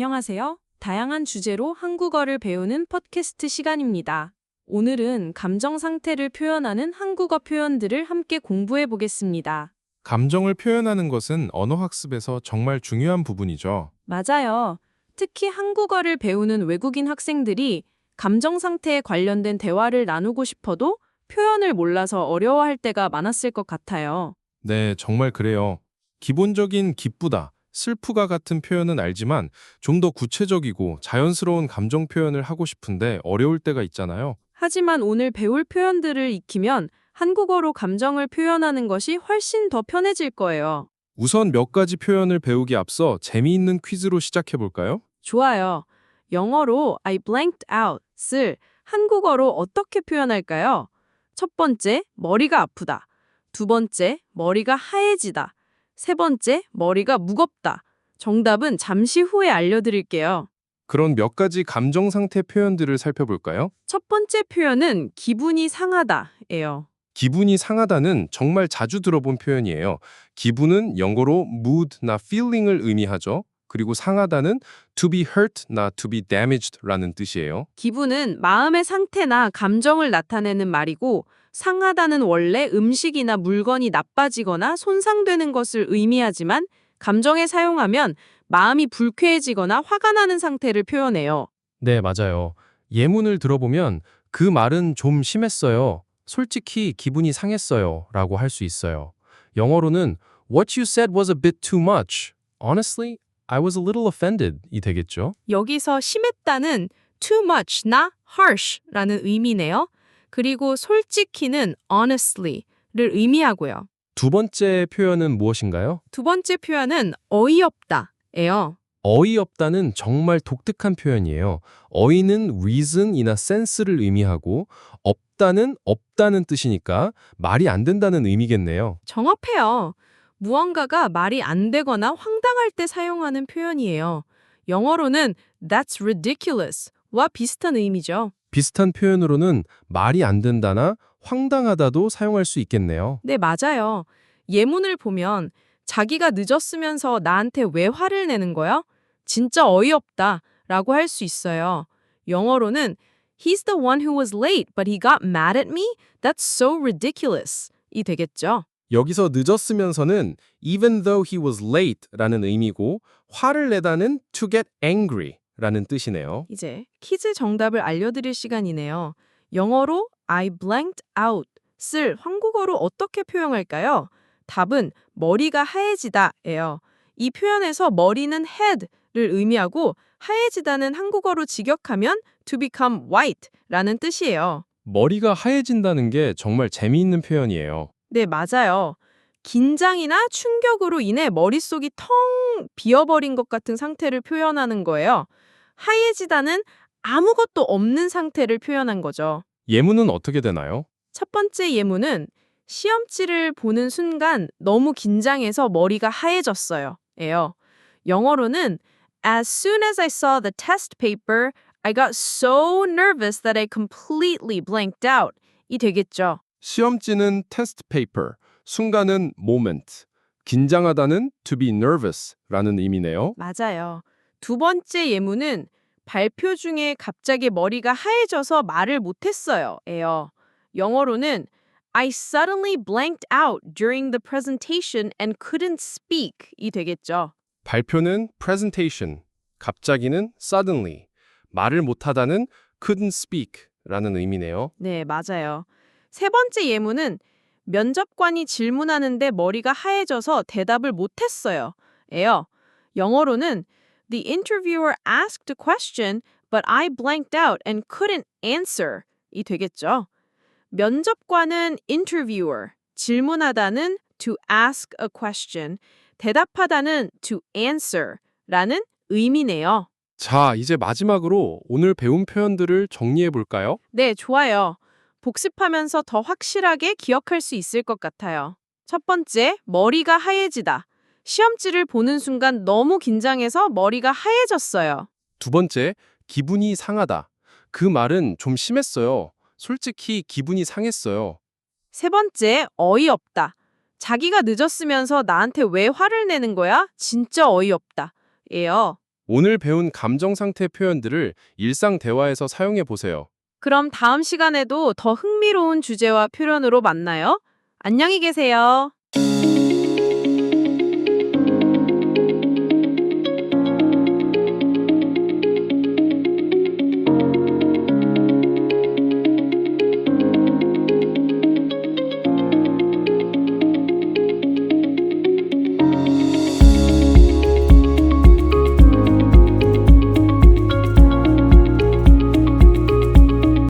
안녕하세요. 다양한 주제로 한국어를 배우는 팟캐스트 시간입니다. 오늘은 감정 상태를 표현하는 한국어 표현들을 함께 공부해 보겠습니다. 감정을 표현하는 것은 언어 학습에서 정말 중요한 부분이죠. 맞아요. 특히 한국어를 배우는 외국인 학생들이 감정 상태에 관련된 대화를 나누고 싶어도 표현을 몰라서 어려워할 때가 많았을 것 같아요. 네, 정말 그래요. 기본적인 기쁘다, 슬프가 같은 표현은 알지만 좀 더 구체적이고 자연스러운 감정 표현을 하고 싶은데 어려울 때가 있잖아요. 하지만 오늘 배울 표현들을 익히면 한국어로 감정을 표현하는 것이 훨씬 더 편해질 거예요. 우선 몇 가지 표현을 배우기 앞서 재미있는 퀴즈로 시작해 볼까요? 좋아요. 영어로 I blanked out을 한국어로 어떻게 표현할까요? 첫 번째, 머리가 아프다. 두 번째, 머리가 하얘지다. 세 번째, 머리가 무겁다. 정답은 잠시 후에 알려드릴게요. 그런 몇 가지 감정 상태 표현들을 살펴볼까요? 첫 번째 표현은 기분이 상하다예요. 기분이 상하다는 정말 자주 들어본 표현이에요. 기분은 영어로 mood나 feeling을 의미하죠. 그리고 상하다는 to be hurt나 to be damaged라는 뜻이에요. 기분은 마음의 상태나 감정을 나타내는 말이고 상하다는 원래 음식이나 물건이 나빠지거나 손상되는 것을 의미하지만 감정에 사용하면 마음이 불쾌해지거나 화가 나는 상태를 표현해요. 네, 맞아요. 예문을 들어보면 그 말은 좀 심했어요. 솔직히 기분이 상했어요. 라고 할 수 있어요. 영어로는 What you said was a bit too much. Honestly, I was a little offended. 이 되겠죠? 여기서 심했다는 too much나 harsh라는 의미네요. 그리고 솔직히는 honestly를 의미하고요. 두 번째 표현은 무엇인가요? 두 번째 표현은 어이없다예요. 어이없다는 정말 독특한 표현이에요. 어이는 reason이나 sense를 의미하고 없다는 뜻이니까 말이 안 된다는 의미겠네요. 정확해요. 무언가가 말이 안 되거나 황당할 때 사용하는 표현이에요. 영어로는 That's ridiculous와 비슷한 의미죠. 비슷한 표현으로는 말이 안 된다나 황당하다도 사용할 수 있겠네요. 네, 맞아요. 예문을 보면 자기가 늦었으면서 나한테 왜 화를 내는 거야? 진짜 어이없다 라고 할 수 있어요. 영어로는 He's the one who was late, but he got mad at me? That's so ridiculous. 이 되겠죠. 여기서 늦었으면서는 even though he was late라는 의미고 화를 내다는 to get angry라는 뜻이네요. 이제 퀴즈 정답을 알려드릴 시간이네요. 영어로 I blanked out을 한국어로 어떻게 표현할까요? 답은 머리가 하얘지다예요. 이 표현에서 머리는 head를 의미하고 하얘지다는 한국어로 직역하면 to become white라는 뜻이에요. 머리가 하얘진다는 게 정말 재미있는 표현이에요. 네, 맞아요. 긴장이나 충격으로 인해 머릿속이 텅 비어버린 것 같은 상태를 표현하는 거예요. 하얘지다는 아무것도 없는 상태를 표현한 거죠. 예문은 어떻게 되나요? 첫 번째 예문은 시험지를 보는 순간 너무 긴장해서 머리가 하얘졌어요. 예요. 영어로는 As soon as I saw the test paper, I got so nervous that I completely blanked out. 이 되겠죠. 시험지는 test paper, 순간은 moment, 긴장하다는 to be nervous라는 의미네요. 맞아요. 두 번째 예문은 발표 중에 갑자기 머리가 하얘져서 말을 못했어요. 예요. 영어로는 I suddenly blanked out during the presentation and couldn't speak. 이 되겠죠. 발표는 presentation, 갑자기는 suddenly, 말을 못하다는 couldn't speak라는 의미네요. 네, 맞아요. 세 번째 예문은 면접관이 질문하는데 머리가 하얘져서 대답을 못했어요. 예요. 영어로는 The interviewer asked a question, but I blanked out and couldn't answer. 이 되겠죠. 면접관은 interviewer, 질문하다는 to ask a question, 대답하다는 to answer 라는 의미네요. 자, 이제 마지막으로 오늘 배운 표현들을 정리해 볼까요? 네, 좋아요. 복습하면서 더 확실하게 기억할 수 있을 것 같아요. 첫 번째, 머리가 하얘지다. 시험지를 보는 순간 너무 긴장해서 머리가 하얘졌어요. 두 번째, 기분이 상하다. 그 말은 좀 심했어요. 솔직히 기분이 상했어요. 세 번째, 어이없다. 자기가 늦었으면서 나한테 왜 화를 내는 거야? 진짜 어이없다. 예요. 오늘 배운 감정 상태 표현들을 일상 대화에서 사용해 보세요. 그럼 다음 시간에도 더 흥미로운 주제와 표현으로 만나요. 안녕히 계세요.